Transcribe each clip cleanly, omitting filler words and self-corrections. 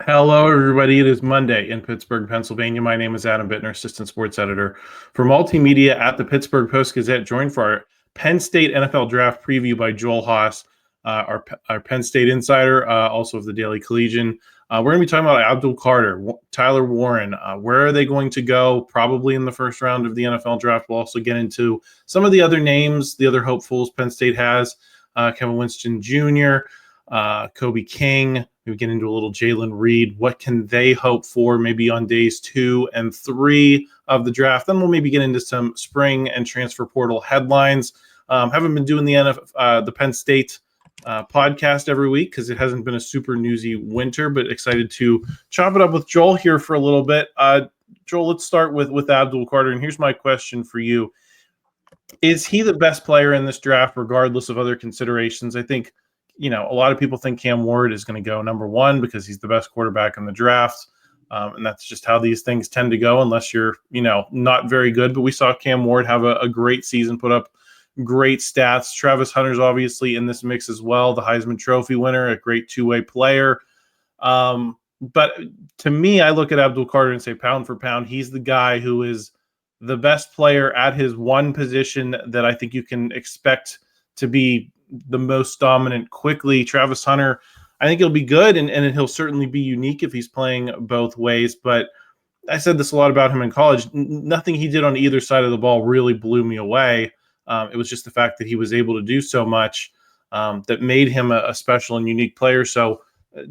Hello, everybody. It is Monday in Pittsburgh, Pennsylvania. My name is Adam Bittner, Assistant Sports Editor for Multimedia at the Pittsburgh Post-Gazette, joined for our Penn State NFL Draft preview by Joel Haas, our Penn State insider, also of the Daily Collegian. We're going to be talking about Abdul Carter, Tyler Warren. Where are they going to go? Probably in the first round of the NFL Draft. We'll also get into some of the other names, the other hopefuls Penn State has, Kevin Winston Jr., Kobe King. We get into a little Jaylen Reed. What can they hope for maybe on days 2 and 3 of the draft? Then we'll maybe get into some spring and transfer portal headlines. Haven't been doing the Penn State podcast every week because it hasn't been a super newsy winter, but excited to chop it up with Joel here for a little bit. Joel, let's start with Abdul Carter. And here's my question for you. Is he the best player in this draft, regardless of other considerations? I think a lot of people think Cam Ward is going to go number 1 because he's the best quarterback in the draft. And that's just how these things tend to go unless you're, not very good. But we saw Cam Ward have a great season, put up great stats. Travis Hunter's obviously in this mix as well, the Heisman Trophy winner, a great two-way player. But to me, I look at Abdul Carter and say pound for pound, he's the guy who is the best player at his one position that I think you can expect to be the most dominant quickly. Travis Hunter, I think he'll be good, and he'll certainly be unique if he's playing both ways. But I said this a lot about him in college. Nothing he did on either side of the ball really blew me away. It was just the fact that he was able to do so much that made him a special and unique player. So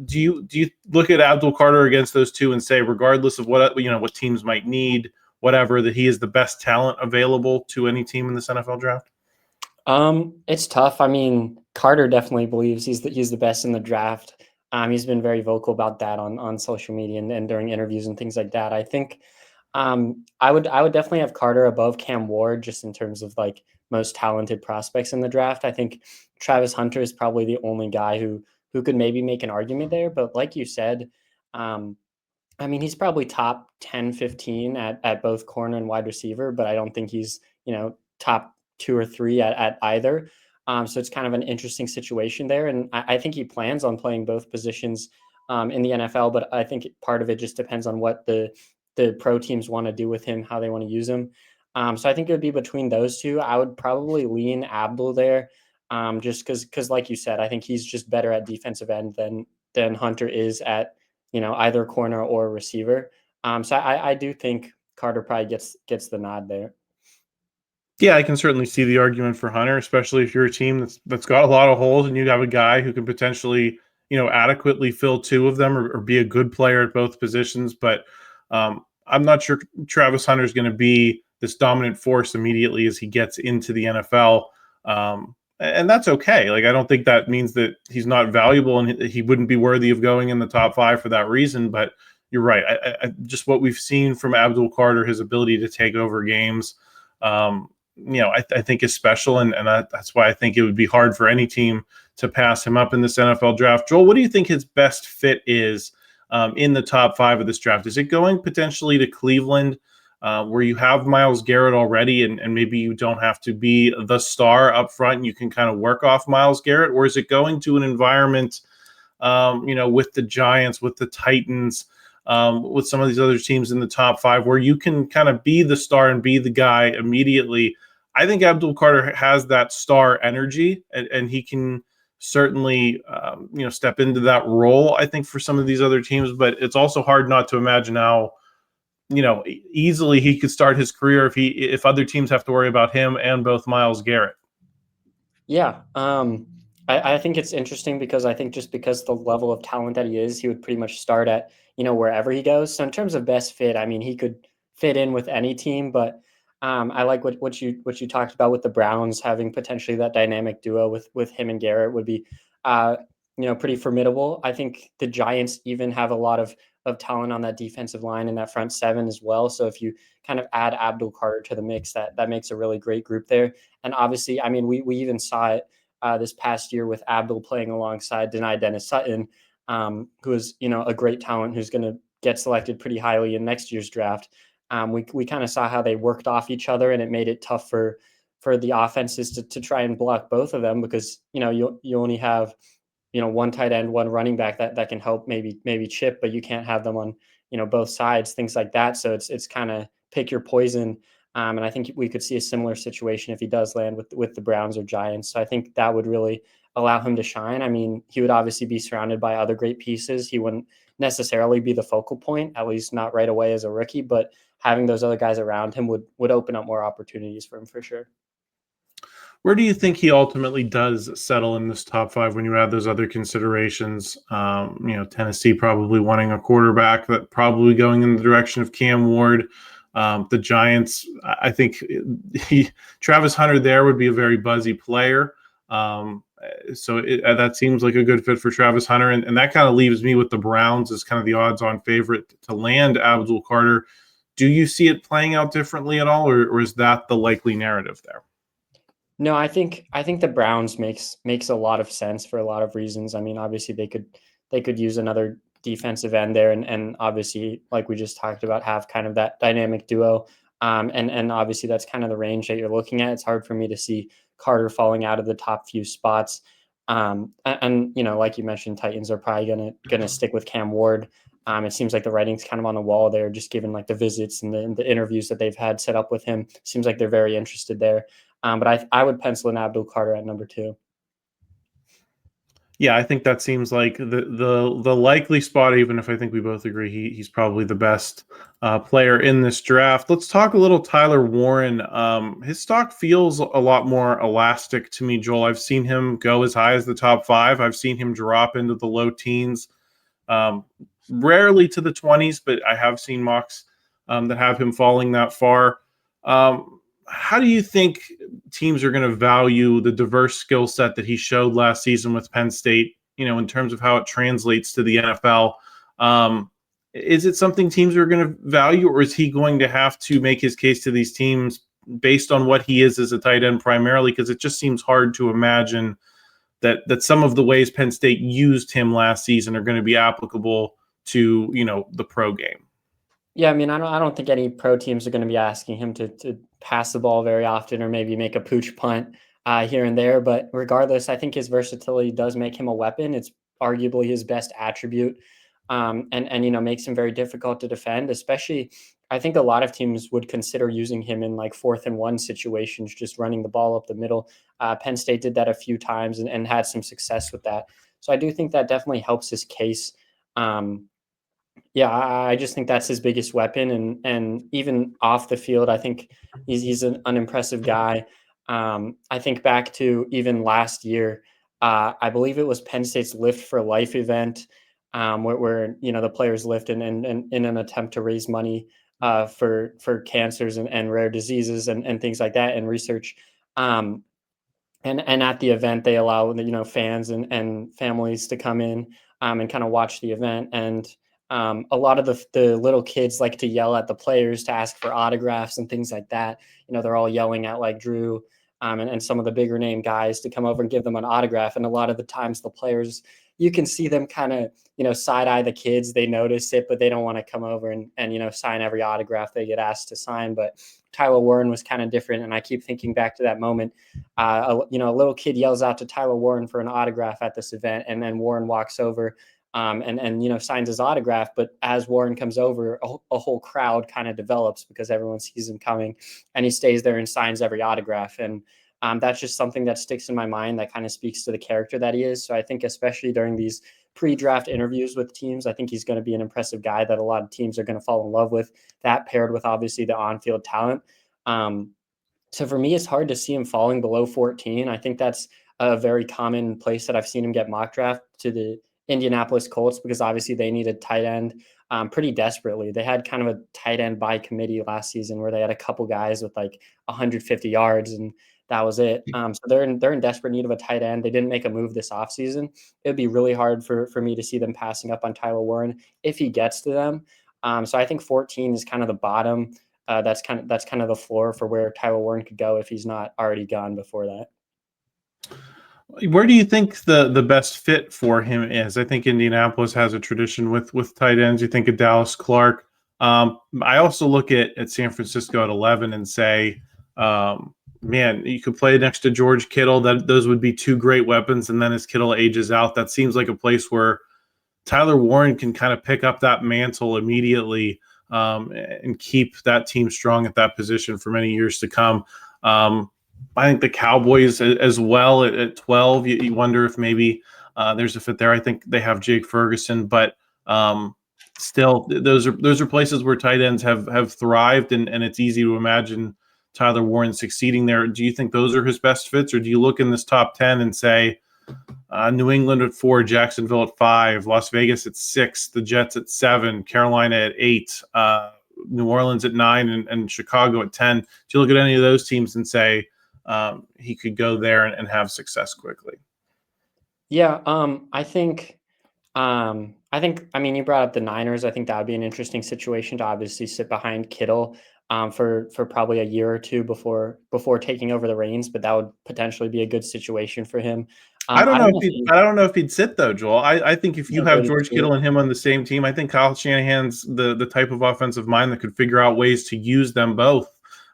do you look at Abdul Carter against those two and say, regardless of what teams might need, whatever, that he is the best talent available to any team in this NFL draft? It's tough. I mean, Carter definitely believes he's the best in the draft. He's been very vocal about that on social media and during interviews and things like that. I think I would definitely have Carter above Cam Ward just in terms of like most talented prospects in the draft. I think Travis Hunter is probably the only guy who could maybe make an argument there. But like you said, I mean, he's probably top 10, 15 at both corner and wide receiver, but I don't think he's, top 2 or 3 at either. So it's kind of an interesting situation there. And I think he plans on playing both positions in the NFL, but I think part of it just depends on what the pro teams want to do with him, how they want to use him. So I think it would be between those two. I would probably lean Abdul there just because like you said, I think he's just better at defensive end than Hunter is at, either corner or receiver. So I do think Carter probably gets the nod there. Yeah, I can certainly see the argument for Hunter, especially if you're a team that's got a lot of holes and you have a guy who can potentially, adequately fill 2 of them or be a good player at both positions. But I'm not sure Travis Hunter is going to be this dominant force immediately as he gets into the NFL. And that's okay. Like, I don't think that means that he's not valuable and he wouldn't be worthy of going in the top 5 for that reason. But you're right. Just what we've seen from Abdul Carter, his ability to take over games, I think is special, and that's why I think it would be hard for any team to pass him up in this NFL draft. Joel, what do you think his best fit is in the top 5 of this draft? Is it going potentially to Cleveland, where you have Myles Garrett already, and maybe you don't have to be the star up front, and you can kind of work off Myles Garrett? Or is it going to an environment, with the Giants, with the Titans, with some of these other teams in the top 5, where you can kind of be the star and be the guy immediately? I think Abdul Carter has that star energy, and he can certainly, step into that role, I think, for some of these other teams. But it's also hard not to imagine how, easily he could start his career if other teams have to worry about him and both Myles Garrett. Yeah. I think it's interesting because I think just because the level of talent that he is, he would pretty much start at, wherever he goes. So in terms of best fit, I mean, he could fit in with any team, but I like what you talked about with the Browns having potentially that dynamic duo with him and Garrett would be, pretty formidable. I think the Giants even have a lot of talent on that defensive line and that front 7 as well. So if you kind of add Abdul Carter to the mix, that makes a really great group there. And obviously, I mean, we even saw it this past year with Abdul playing alongside Dennis Sutton, who is, a great talent who's going to get selected pretty highly in next year's draft. We kind of saw how they worked off each other, and it made it tough for the offenses to try and block both of them because, you only have one tight end, one running back that can help maybe chip, but you can't have them on, both sides, things like that. So it's kind of pick your poison. And I think we could see a similar situation if he does land with the Browns or Giants. So I think that would really allow him to shine. I mean, he would obviously be surrounded by other great pieces. He wouldn't necessarily be the focal point, at least not right away as a rookie, but having those other guys around him would open up more opportunities for him for sure. Where do you think he ultimately does settle in this top 5 when you add those other considerations? Tennessee probably wanting a quarterback, that probably going in the direction of Cam Ward. The Giants, I think Travis Hunter there would be a very buzzy player. So that seems like a good fit for Travis Hunter. And that kind of leaves me with the Browns as kind of the odds-on favorite to land Abdul Carter. Do you see it playing out differently at all, or is that the likely narrative there? No, I think the Browns makes a lot of sense for a lot of reasons. I mean, obviously they could use another defensive end there, and obviously, like we just talked about, have kind of that dynamic duo. And obviously that's kind of the range that you're looking at. It's hard for me to see Carter falling out of the top few spots. And like you mentioned, Titans are probably gonna stick with Cam Ward. It seems like the writing's kind of on the wall there, just given like the visits and the interviews that they've had set up with him. Seems like they're very interested there. But I would pencil in Abdul Carter at number 2. Yeah, I think that seems like the likely spot, even if I think we both agree he's probably the best player in this draft. Let's talk a little Tyler Warren. His stock feels a lot more elastic to me, Joel. I've seen him go as high as the top 5. I've seen him drop into the low teens, rarely to the 20s, but I have seen mocks that have him falling that far. How do you think teams are going to value the diverse skill set that he showed last season with Penn State, in terms of how it translates to the NFL? Is it something teams are going to value, or is he going to have to make his case to these teams based on what he is as a tight end primarily? Because it just seems hard to imagine that some of the ways Penn State used him last season are going to be applicable to, the pro game. Yeah, I mean, I don't think any pro teams are going to be asking him to pass the ball very often, or maybe make a pooch punt here and there. But regardless, I think his versatility does make him a weapon. It's arguably his best attribute, and makes him very difficult to defend. Especially, I think a lot of teams would consider using him in like 4th and 1 situations, just running the ball up the middle. Penn State did that a few times and had some success with that. So I do think that definitely helps his case. Yeah, I just think that's his biggest weapon, and even off the field, I think he's an unimpressive guy. I think back to even last year, I believe it was Penn State's Lift for Life event, where the players lift in an attempt to raise money for cancers and rare diseases and things like that, and research. And at the event, they allow fans and families to come in and kind of watch the event. And a lot of the little kids like to yell at the players to ask for autographs and things like that. They're all yelling at like Drew and some of the bigger name guys to come over and give them an autograph. And a lot of the times the players, you can see them kind of, side eye the kids. They notice it, but they don't want to come over and sign every autograph they get asked to sign. But Tyler Warren was kind of different. And I keep thinking back to that moment. A little kid yells out to Tyler Warren for an autograph at this event. And then Warren walks over and signs his autograph. But as Warren comes over, a whole crowd kind of develops because everyone sees him coming, and he stays there and signs every autograph. And that's just something that sticks in my mind that kind of speaks to the character that he is. So I think especially during these pre-draft interviews with teams, I think he's going to be an impressive guy that a lot of teams are going to fall in love with, that paired with obviously the on-field talent. So for me, it's hard to see him falling below 14. I think that's a very common place that I've seen him get mock draft to the Indianapolis Colts, because obviously they needed tight end pretty desperately. They had kind of a tight end by committee last season where they had a couple guys with like 150 yards, and that was it. So they're in desperate need of a tight end. They didn't make a move this offseason. It'd be really hard for me to see them passing up on Tyler Warren if he gets to them. So I think 14 is kind of the bottom. That's kind of the floor for where Tyler Warren could go if he's not already gone before that. Where do you think the best fit for him is? I think Indianapolis has a tradition with tight ends. You think of Dallas Clark. I also look at San Francisco at 11 and say, man, you could play next to George Kittle. Those would be two great weapons. And then as Kittle ages out, that seems like a place where Tyler Warren can kind of pick up that mantle immediately and keep that team strong at that position for many years to come. I think the Cowboys as well at 12, you wonder if maybe there's a fit there. I think they have Jake Ferguson, but still, those are places where tight ends have thrived, and it's easy to imagine Tyler Warren succeeding there. Do you think those are his best fits, or do you look in this top 10 and say New England at 4, Jacksonville at 5, Las Vegas at 6, the Jets at 7, Carolina at 8, New Orleans at 9, and Chicago at 10? Do you look at any of those teams and say he could go there and have success quickly? Yeah, I mean, you brought up the Niners. I think that would be an interesting situation to obviously sit behind Kittle for probably a year or two before taking over the reins, but that would potentially be a good situation for him. I don't know if he'd sit though, Joel. I think if you have George Kittle and him on the same team, I think Kyle Shanahan's the type of offensive mind that could figure out ways to use them both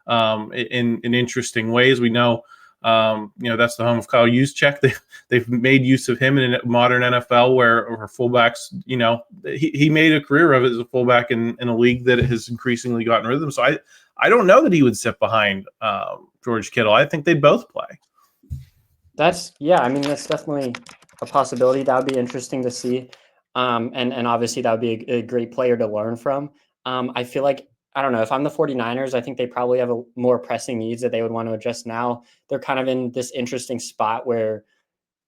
in interesting ways. We know, that's the home of Kyle Juszczyk. They've made use of him in a modern NFL where fullbacks, he made a career of it as a fullback in a league that has increasingly gotten rhythm. So I don't know that he would sit behind George Kittle. I think they'd both play. That's definitely a possibility. That would be interesting to see. And obviously that would be a great player to learn from. I feel like, I don't know, if I'm the 49ers, I think they probably have a more pressing needs that they would want to address now. They're kind of in this interesting spot where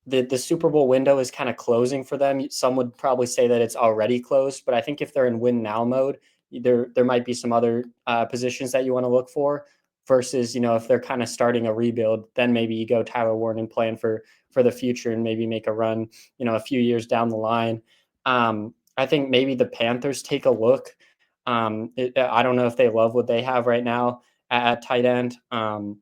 the Super Bowl window is kind of closing for them. Some would probably say that it's already closed, but I think if they're in win now mode, there might be some other positions that you want to look for versus, if they're kind of starting a rebuild, then maybe you go Tyler Warren and plan for the future and maybe make a run, a few years down the line. I think maybe the Panthers take a look. I don't know if they love what they have right now at tight end. And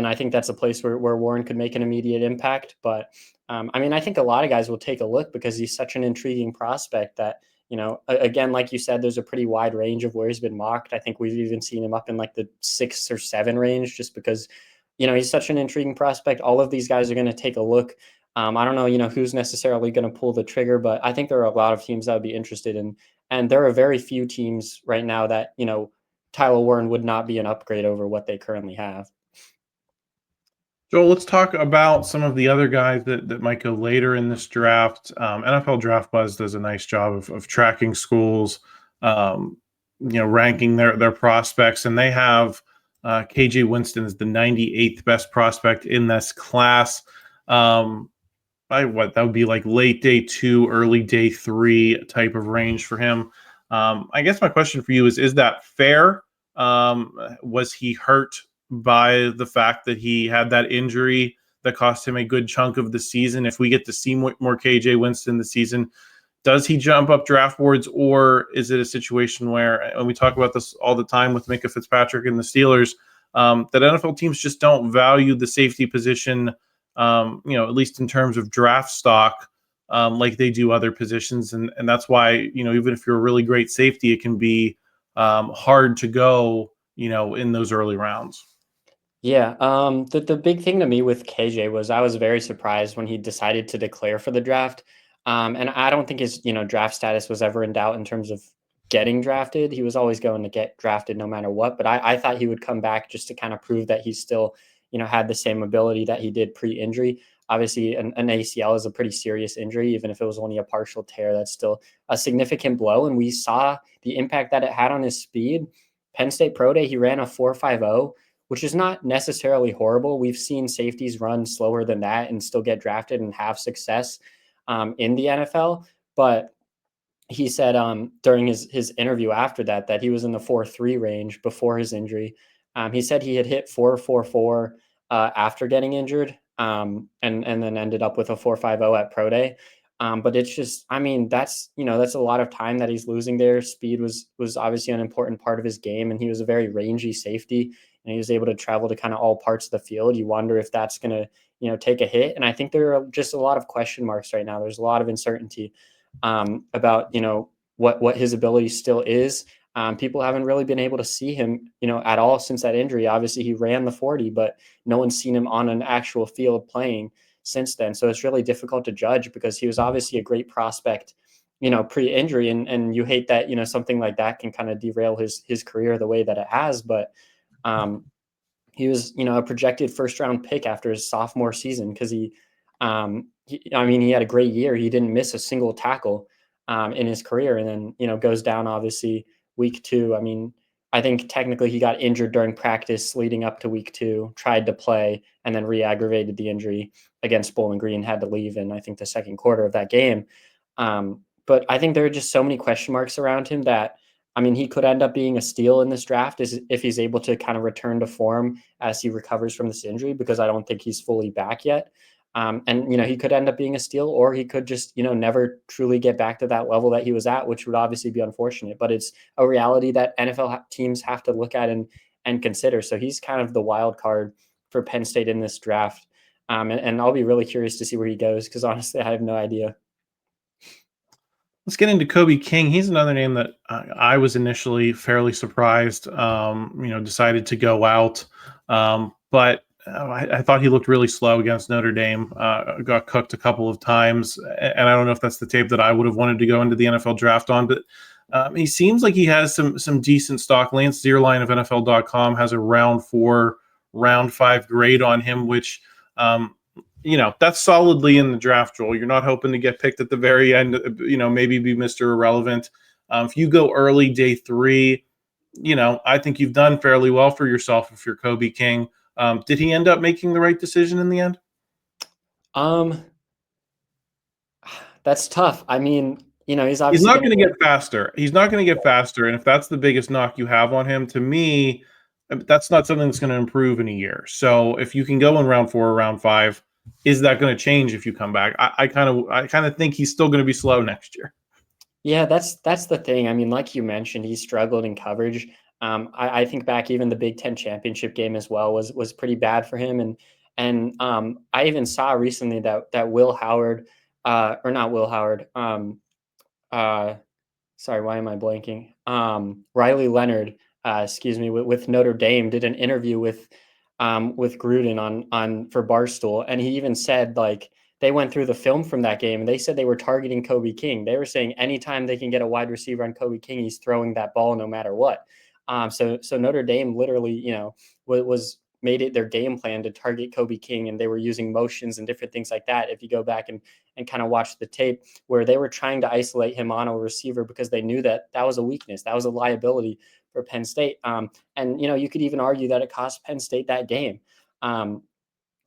I think that's a place where Warren could make an immediate impact. But I think a lot of guys will take a look because he's such an intriguing prospect that, again, like you said, there's a pretty wide range of where he's been mocked. I think we've even seen him up in like the 6 or 7 range just because, he's such an intriguing prospect. All of these guys are going to take a look. I don't know, who's necessarily going to pull the trigger, but I think there are a lot of teams that would be interested in. And there are very few teams right now that, Tyler Warren would not be an upgrade over what they currently have. Joel, let's talk about some of the other guys that might go later in this draft. NFL Draft Buzz does a nice job of tracking schools, ranking their prospects, and they have KJ Winston is the 98th best prospect in this class. That would be like late day 2, early day 3 type of range for him. I guess my question for you is that fair? Was he hurt by the fact that he had that injury that cost him a good chunk of the season? If we get to see more KJ Winston this season, does he jump up draft boards, or is it a situation where, and we talk about this all the time with Minkah Fitzpatrick and the Steelers, that NFL teams just don't value the safety position, at least in terms of draft stock, like they do other positions. And that's why, even if you're a really great safety, it can be hard to go, in those early rounds. Yeah, the big thing to me with KJ was I was very surprised when he decided to declare for the draft. And I don't think his, draft status was ever in doubt in terms of getting drafted. He was always going to get drafted no matter what. But I thought he would come back just to kind of prove that he still, had the same ability that he did pre-injury. Obviously, an ACL is a pretty serious injury. Even if it was only a partial tear, that's still a significant blow. And we saw the impact that it had on his speed. Penn State Pro Day, he ran a 4.50, which is not necessarily horrible. We've seen safeties run slower than that and still get drafted and have success in the NFL. But he said during his interview after that he was in the 4.3 range before his injury. He said he had hit 4.44 after getting injured and then ended up with a 4.50 at Pro Day. But it's just, that's a lot of time that he's losing there. Speed was obviously an important part of his game, and he was a very rangy safety, and he was able to travel to kind of all parts of the field. You wonder if that's going to, take a hit. And I think there are just a lot of question marks right now. There's a lot of uncertainty about, what his ability still is. People haven't really been able to see him, at all since that injury. Obviously, he ran the 40, but no one's seen him on an actual field playing since then. So it's really difficult to judge because he was obviously a great prospect, pre-injury, and you hate that, something like that can kind of derail his career the way that it has. But he was, a projected first round pick after his sophomore season because he had a great year. He didn't miss a single tackle in his career, and then, goes down obviously week 2. I mean, I think technically he got injured during practice leading up to week 2, tried to play, and then re-aggravated the injury against Bowling Green, had to leave in, I think, the second quarter of that game. But I think there are just so many question marks around him that, I mean, he could end up being a steal in this draft if he's able to kind of return to form as he recovers from this injury, because I don't think he's fully back yet. And he could end up being a steal, or he could just, never truly get back to that level that he was at, which would obviously be unfortunate. But it's a reality that NFL teams have to look at and consider. So he's kind of the wild card for Penn State in this draft. And I'll be really curious to see where he goes, because honestly, I have no idea. Let's get into Kobe King. He's another name that I was initially fairly surprised, decided to go out. But I thought he looked really slow against Notre Dame, got cooked a couple of times. And I don't know if that's the tape that I would have wanted to go into the NFL draft on, but he seems like he has some decent stock. Lance Zierlein of NFL.com has a round 4, round 5 grade on him, which that's solidly in the draft, Joel. You're not hoping to get picked at the very end, maybe be Mr. Irrelevant. If you go early, day 3, I think you've done fairly well for yourself if you're Kobe King. Did he end up making the right decision in the end? That's tough. I mean, he's obviously He's not going to get faster. He's not going to get faster. And if that's the biggest knock you have on him, to me, that's not something that's going to improve in a year. So if you can go in round 4 or round 5, is that going to change if you come back? I kind of think he's still going to be slow next year. Yeah, that's the thing. I mean, like you mentioned, he struggled in coverage. I think back even the Big Ten championship game as well was pretty bad for him. And I even saw recently that Will Howard, or not Will Howard, sorry, why am I blanking? Riley Leonard, with Notre Dame, did an interview with Gruden on for Barstool, and he even said, like, they went through the film from that game and they said they were targeting Kobe King. They were saying anytime they can get a wide receiver on Kobe King, he's throwing that ball no matter what. So Notre Dame literally, was made it their game plan to target Kobe King, and they were using motions and different things like that. If you go back and kind of watch the tape, where they were trying to isolate him on a receiver because they knew that was a weakness, that was a liability for Penn State. And you could even argue that it cost Penn State that game.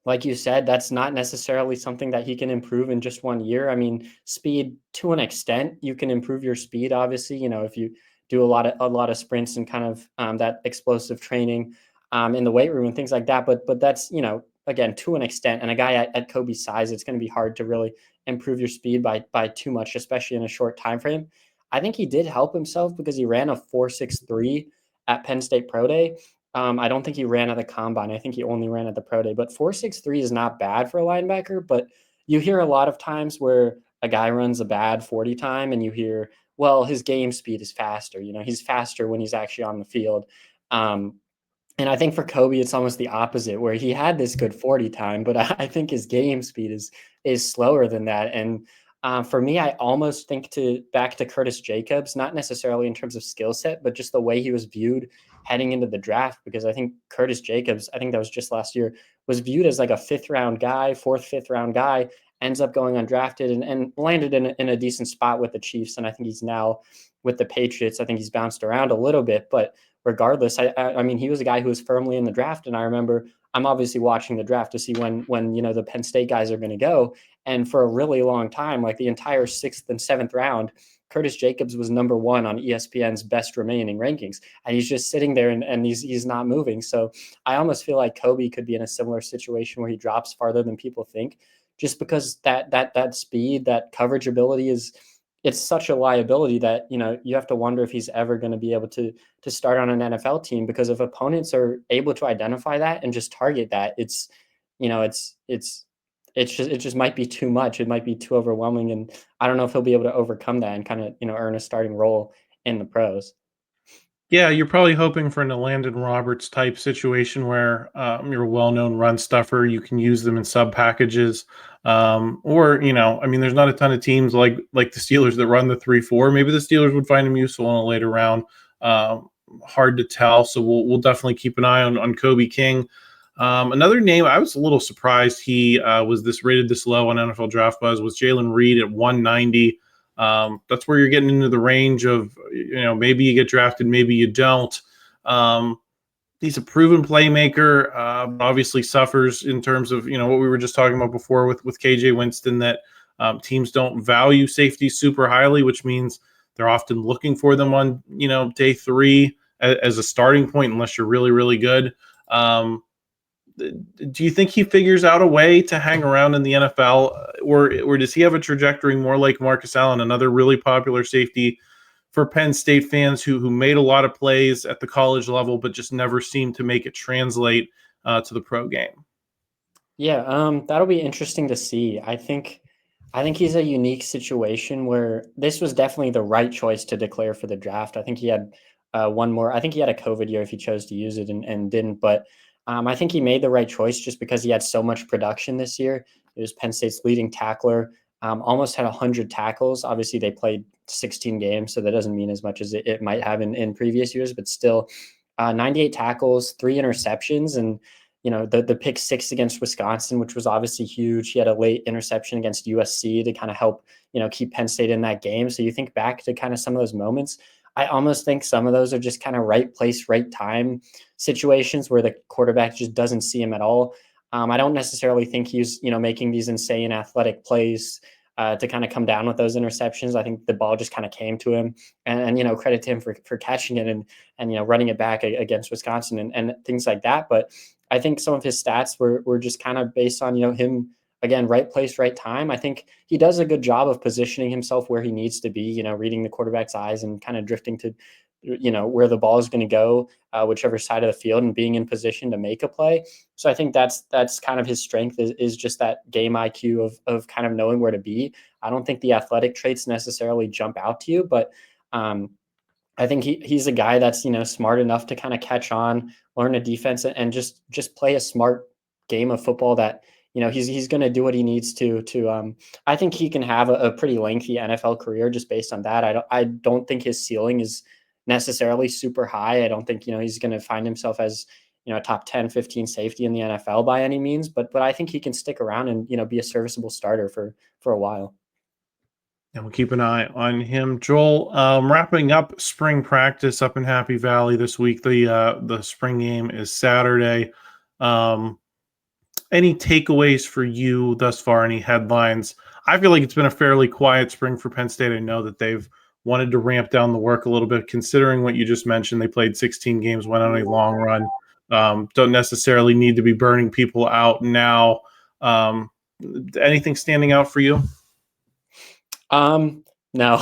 Like you said, that's not necessarily something that he can improve in just 1 year. I mean, speed, to an extent, you can improve your speed, obviously, if you do a lot of sprints and kind of that explosive training in the weight room and things like that. But that's, again, to an extent. And a guy at Kobe's size, it's going to be hard to really improve your speed by too much, especially in a short time frame. I think he did help himself because he ran a 4.63 at Penn State Pro Day. I don't think he ran at the combine. I think he only ran at the pro day, but 4.63 is not bad for a linebacker. But you hear a lot of times where a guy runs a bad 40 time and you hear, well, his game speed is faster. He's faster when he's actually on the field. And I think for Kobe, it's almost the opposite, where he had this good 40 time, but I think his game speed is slower than that. And for me, I almost think back to Curtis Jacobs, not necessarily in terms of skill set, but just the way he was viewed heading into the draft, because I think Curtis Jacobs, I think that was just last year, was viewed as like a 5th round guy, 4th, 5th round guy, ends up going undrafted and landed in a decent spot with the Chiefs. And I think he's now with the Patriots. I think he's bounced around a little bit, but regardless, I mean, he was a guy who was firmly in the draft. And I remember I'm obviously watching the draft to see when the Penn State guys are going to go. And for a really long time, like the entire 6th and 7th round, Curtis Jacobs was number 1 on ESPN's best remaining rankings. And he's just sitting there and he's not moving. So I almost feel like Kobe could be in a similar situation where he drops farther than people think, just because that speed, that coverage ability it's such a liability that, you have to wonder if he's ever going to be able to start on an NFL team, because if opponents are able to identify that and just target that, it just might be too much. It might be too overwhelming. And I don't know if he'll be able to overcome that and kind of, earn a starting role in the pros. Yeah, you're probably hoping for an Landon Roberts type situation where you're a well-known run stuffer. You can use them in sub packages, or I mean, there's not a ton of teams like the Steelers that run the 3-4. Maybe the Steelers would find him useful in a later round. Hard to tell. So we'll definitely keep an eye on Kobe King. Another name I was a little surprised he was rated this low on NFL Draft Buzz was Jaylen Reed at 190. That's where you're getting into the range of, maybe you get drafted, maybe you don't. He's a proven playmaker, obviously suffers in terms of, what we were just talking about before with KJ Winston, that teams don't value safety super highly, which means they're often looking for them on, day 3 as a starting point, unless you're really, really good. Do you think he figures out a way to hang around in the NFL, or does he have a trajectory more like Marcus Allen, another really popular safety for Penn State fans who made a lot of plays at the college level, but just never seemed to make it translate to the pro game? Yeah, that'll be interesting to see. I think he's a unique situation where this was definitely the right choice to declare for the draft. I think he had one more. I think he had a COVID year if he chose to use it and didn't. But I think he made the right choice just because he had so much production this year. He was Penn State's leading tackler. Almost had 100 tackles. Obviously, they played 16 games, so that doesn't mean as much as it might have in previous years. But still, 98 tackles, 3 interceptions, and the pick 6 against Wisconsin, which was obviously huge. He had a late interception against USC to kind of help, keep Penn State in that game. So you think back to kind of some of those moments. I almost think some of those are just kind of right place, right time situations where the quarterback just doesn't see him at all. I don't necessarily think he's, making these insane athletic plays to kind of come down with those interceptions. I think the ball just kind of came to him, and credit to him for catching it and running it back against Wisconsin and things like that. But I think some of his stats were just kind of based on, him, again, right place, right time. I think he does a good job of positioning himself where he needs to be, reading the quarterback's eyes and kind of drifting to, where the ball is going to go, whichever side of the field, and being in position to make a play. So I think that's kind of his strength is just that game IQ of kind of knowing where to be. I don't think the athletic traits necessarily jump out to you, but I think he's a guy that's, smart enough to kind of catch on, learn a defense, and just play a smart game of football that, he's going to do what he needs to I think he can have a pretty lengthy NFL career just based on that. I don't think his ceiling is necessarily super high. I don't think, he's going to find himself as, a top 10, 15 safety in the NFL by any means, but I think he can stick around and, be a serviceable starter for a while. And we'll keep an eye on him. Joel, wrapping up spring practice up in Happy Valley this week. The spring game is Saturday. Any takeaways for you thus far? Any headlines? I feel like it's been a fairly quiet spring for Penn State. I know that they've wanted to ramp down the work a little bit, considering what you just mentioned. They played 16 games, went on a long run. Don't necessarily need to be burning people out now. Anything standing out for you? No,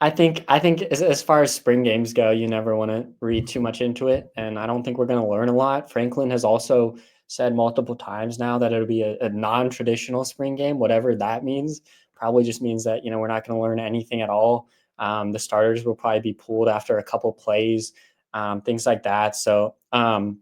I think as far as spring games go, you never want to read too much into it. And I don't think we're going to learn a lot. Franklin has also said multiple times now that it'll be a non-traditional spring game, whatever that means. Probably just means that, we're not going to learn anything at all. The starters will probably be pulled after a couple plays, things like that. So, I'm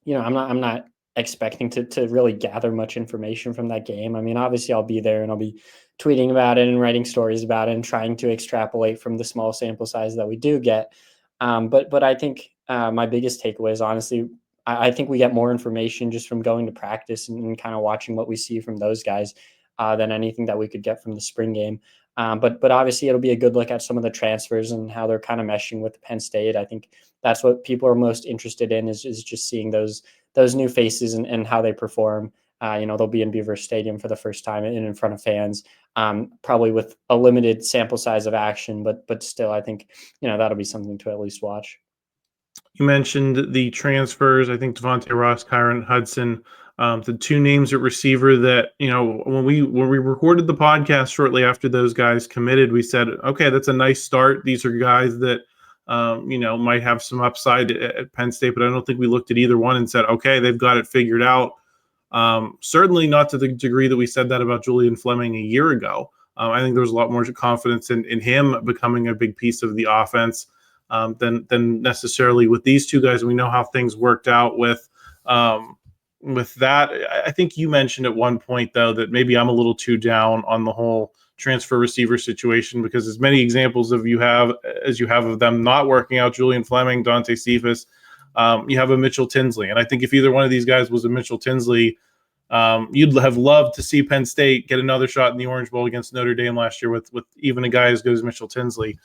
not expecting to really gather much information from that game. I mean, obviously I'll be there and I'll be tweeting about it and writing stories about it and trying to extrapolate from the small sample size that we do get. But I think my biggest takeaway is honestly, I think we get more information just from going to practice and kind of watching what we see from those guys than anything that we could get from the spring game. But obviously it'll be a good look at some of the transfers and how they're kind of meshing with Penn State. I think that's what people are most interested in is just seeing those new faces and how they perform. They'll be in Beaver Stadium for the first time and in front of fans, probably with a limited sample size of action, but still, I think, that'll be something to at least watch. You mentioned the transfers. I think Devontae Ross, Kyron Hudson, the two names at receiver that, when we recorded the podcast shortly after those guys committed, we said, okay, that's a nice start. These are guys that, might have some upside at Penn State, but I don't think we looked at either one and said, okay, they've got it figured out. Certainly not to the degree that we said that about Julian Fleming a year ago. I think there was a lot more confidence in him becoming a big piece of the offense. than necessarily with these two guys. And we know how things worked out with that. I think you mentioned at one point, though, that maybe I'm a little too down on the whole transfer receiver situation, because as many examples of you have of them not working out, Julian Fleming, Dante Cephas, you have a Mitchell Tinsley. And I think if either one of these guys was a Mitchell Tinsley, you'd have loved to see Penn State get another shot in the Orange Bowl against Notre Dame last year with even a guy as good as Mitchell Tinsley.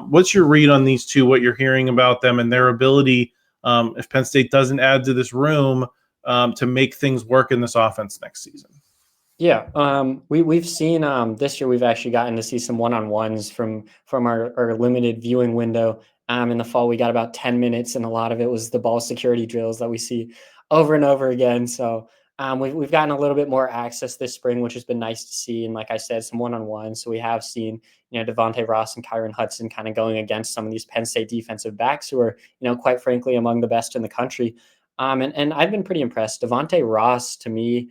What's your read on these two, what you're hearing about them and their ability, if Penn State doesn't add to this room, to make things work in this offense next season? Yeah, we've seen this year. We've actually gotten to see some one-on-ones from our limited viewing window. In the fall, we got about 10 minutes, and a lot of it was the ball security drills that we see over and over again. So we've gotten a little bit more access this spring, which has been nice to see. And like I said, some one-on-ones. So we have seen, Devontae Ross and Kyron Hudson kind of going against some of these Penn State defensive backs who are, quite frankly, among the best in the country. And I've been pretty impressed. Devontae Ross, to me,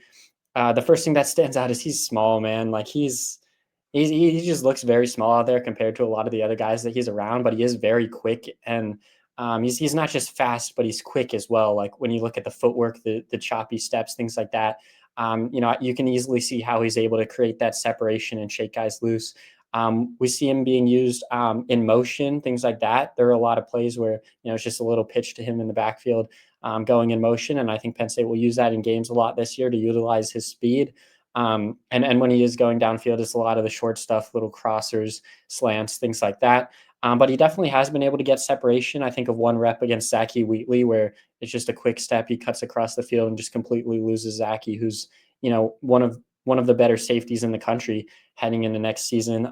the first thing that stands out is he's small, man. Like he just looks very small out there compared to a lot of the other guys that he's around, but he is very quick, and he's not just fast, but he's quick as well. Like when you look at the footwork, the choppy steps, things like that, you can easily see how he's able to create that separation and shake guys loose. We see him being used in motion, things like that. There are a lot of plays where, it's just a little pitch to him in the backfield, going in motion. And I think Penn State will use that in games a lot this year to utilize his speed. And when he is going downfield, it's a lot of the short stuff, little crossers, slants, things like that. But he definitely has been able to get separation. I think of one rep against Zachy Wheatley where it's just a quick step. He cuts across the field and just completely loses Zachy, who's, one of the better safeties in the country heading into next season.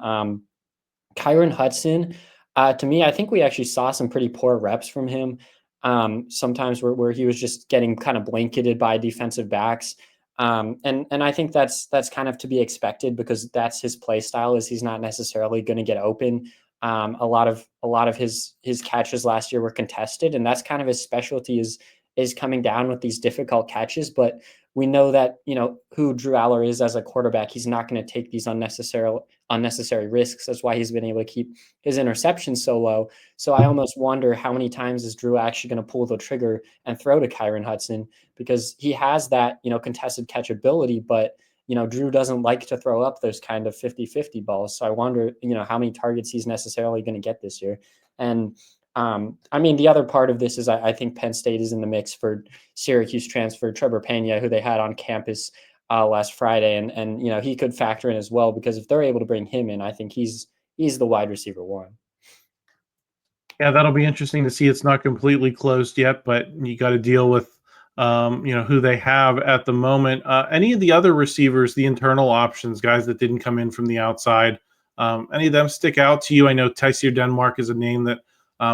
Kyron Hudson, to me, I think we actually saw some pretty poor reps from him. Sometimes where he was just getting kind of blanketed by defensive backs. And I think that's kind of to be expected, because that's his play style, is he's not necessarily going to get open. A lot of his catches last year were contested, and that's kind of his specialty, is coming down with these difficult catches. But we know that, who Drew Aller is as a quarterback. He's not going to take these unnecessary risks. That's why he's been able to keep his interceptions so low. So I almost wonder how many times is Drew actually going to pull the trigger and throw to Kyron Hudson, because he has that, contested catch ability, but Drew doesn't like to throw up those kind of 50-50 balls. So I wonder, how many targets he's necessarily going to get this year. And the other part of this is I think Penn State is in the mix for Syracuse transfer Trevor Pena, who they had on campus last Friday. And he could factor in as well, because if they're able to bring him in, I think he's the wide receiver one. Yeah, that'll be interesting to see. It's not completely closed yet, but you got to deal with who they have at the moment. Any of the other receivers, the internal options, guys that didn't come in from the outside, any of them stick out to you? I know Tysier Denmark is a name that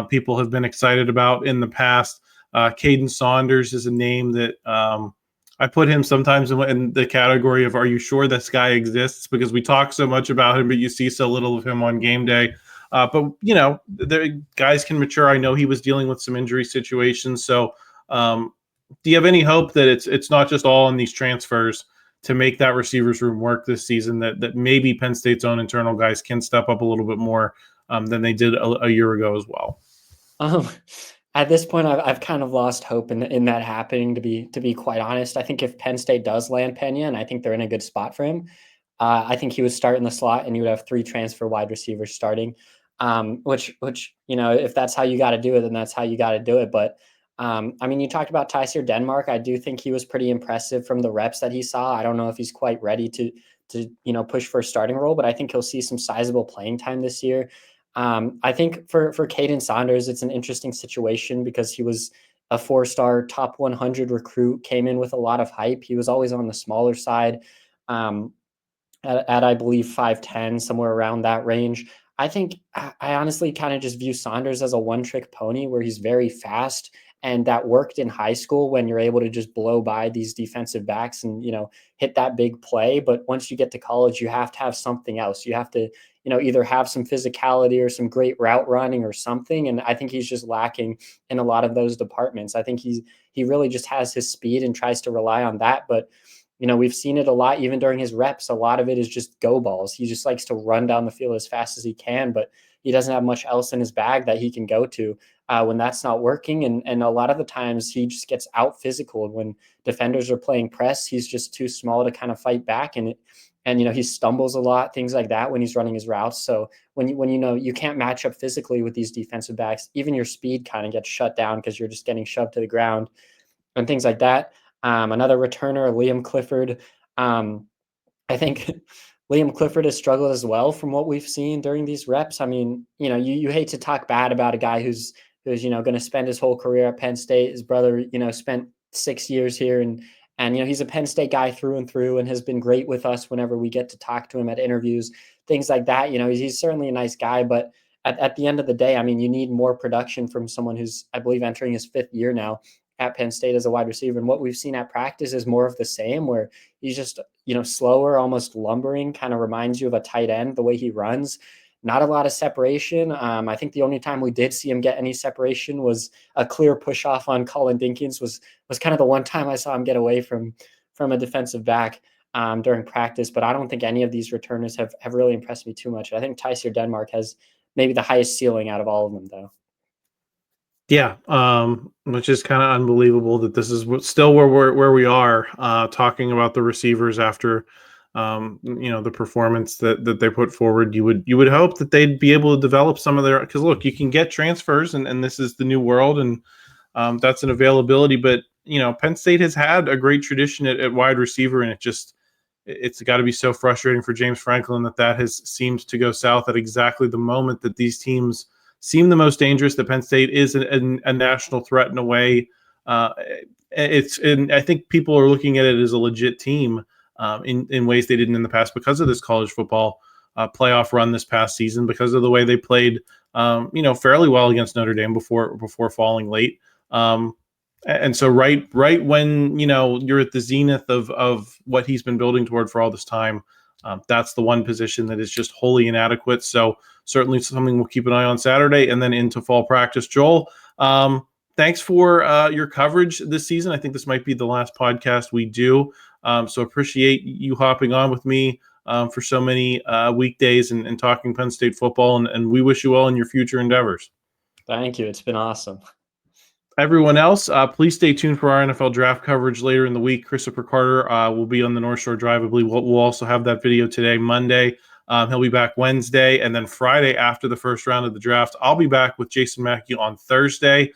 people have been excited about in the past. Caden Saunders is a name that I put him sometimes in the category of, are you sure this guy exists? Because we talk so much about him, but you see so little of him on game day. But the guys can mature. I know he was dealing with some injury situations. So do you have any hope that it's not just all in these transfers to make that receivers room work this season, that maybe Penn State's own internal guys can step up a little bit more than they did a year ago as well? At this point, I've kind of lost hope in that happening, to be quite honest. I think if Penn State does land Pena, and I think they're in a good spot for him, I think he would start in the slot, and you would have 3 transfer wide receivers starting. Which if that's how you got to do it, then that's how you got to do it. But you talked about Tysier Denmark. I do think he was pretty impressive from the reps that he saw. I don't know if he's quite ready to push for a starting role, but I think he'll see some sizable playing time this year. I think for Caden Saunders, it's an interesting situation, because he was a 4-star top 100 recruit, came in with a lot of hype. He was always on the smaller side, at I believe 5'10", somewhere around that range. I think I honestly kind of just view Saunders as a one-trick pony, where he's very fast, and that worked in high school when you're able to just blow by these defensive backs and, hit that big play. But once you get to college, you have to have something else. You have to, either have some physicality or some great route running or something. And I think he's just lacking in a lot of those departments. I think he really just has his speed and tries to rely on that. But we've seen it a lot, even during his reps. A lot of it is just go balls. He just likes to run down the field as fast as he can. But, he doesn't have much else in his bag that he can go to when that's not working. And a lot of the times he just gets out physical. When defenders are playing press, he's just too small to kind of fight back. And he stumbles a lot, things like that when he's running his routes. So when you can't match up physically with these defensive backs, even your speed kind of gets shut down because you're just getting shoved to the ground and things like that. Another returner, Liam Clifford. I think Liam Clifford has struggled as well from what we've seen during these reps. I mean, you hate to talk bad about a guy who's going to spend his whole career at Penn State. His brother, spent 6 years here, and he's a Penn State guy through and through, and has been great with us whenever we get to talk to him at interviews, things like that. He's certainly a nice guy, but at the end of the day, I mean, you need more production from someone who's, I believe, entering his 5th year now at Penn State as a wide receiver. And what we've seen at practice is more of the same, where he's just, slower, almost lumbering, kind of reminds you of a tight end, the way he runs. Not a lot of separation. I think the only time we did see him get any separation was a clear push off on Colin Dinkins was kind of the one time I saw him get away from a defensive back during practice. But I don't think any of these returners have really impressed me too much. I think Tysier Denmark has maybe the highest ceiling out of all of them, though. Yeah, which is kind of unbelievable that this is still where we are talking about the receivers after the performance that they put forward. You would hope that they'd be able to develop some of their, because look, you can get transfers and this is the new world, and that's an availability. But Penn State has had a great tradition at wide receiver, and it's got to be so frustrating for James Franklin that has seemed to go south at exactly the moment that these teams seem the most dangerous. That Penn State is a national threat in a way. And I think people are looking at it as a legit team in ways they didn't in the past because of this college football playoff run this past season, because of the way they played, fairly well against Notre Dame before falling late. And so right when you're at the zenith of what he's been building toward for all this time, that's the one position that is just wholly inadequate. So certainly something we'll keep an eye on Saturday and then into fall practice. Joel, thanks for your coverage this season. I think this might be the last podcast we do. So appreciate you hopping on with me for so many weekdays and talking Penn State football. And we wish you well in your future endeavors. Thank you. It's been awesome. Everyone else, please stay tuned for our NFL draft coverage later in the week. Christopher Carter will be on the North Shore Drive. I believe we'll also have that video today, Monday. He'll be back Wednesday, and then Friday after the first round of the draft, I'll be back with Jason Mackey on Thursday,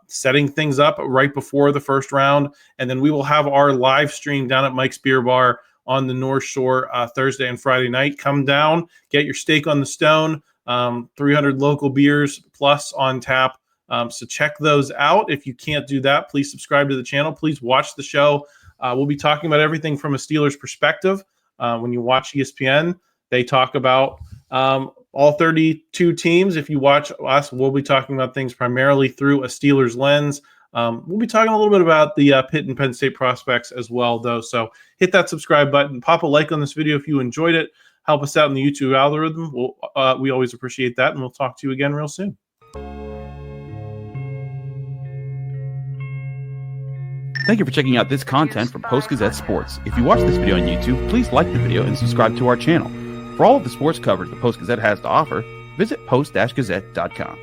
setting things up right before the first round, and then we will have our live stream down at Mike's Beer Bar on the North Shore Thursday and Friday night. Come down, get your steak on the stone, 300 local beers plus on tap. So check those out. If you can't do that, please subscribe to the channel. Please watch the show. We'll be talking about everything from a Steelers perspective. When you watch ESPN, they talk about all 32 teams. If you watch us, we'll be talking about things primarily through a Steelers lens. We'll be talking a little bit about the Pitt and Penn State prospects as well, though. So hit that subscribe button. Pop a like on this video if you enjoyed it. Help us out in the YouTube algorithm. We always appreciate that, and we'll talk to you again real soon. Thank you for checking out this content from Post-Gazette Sports. If you watch this video on YouTube, please like the video and subscribe to our channel. For all of the sports coverage the Post-Gazette has to offer, visit post-gazette.com.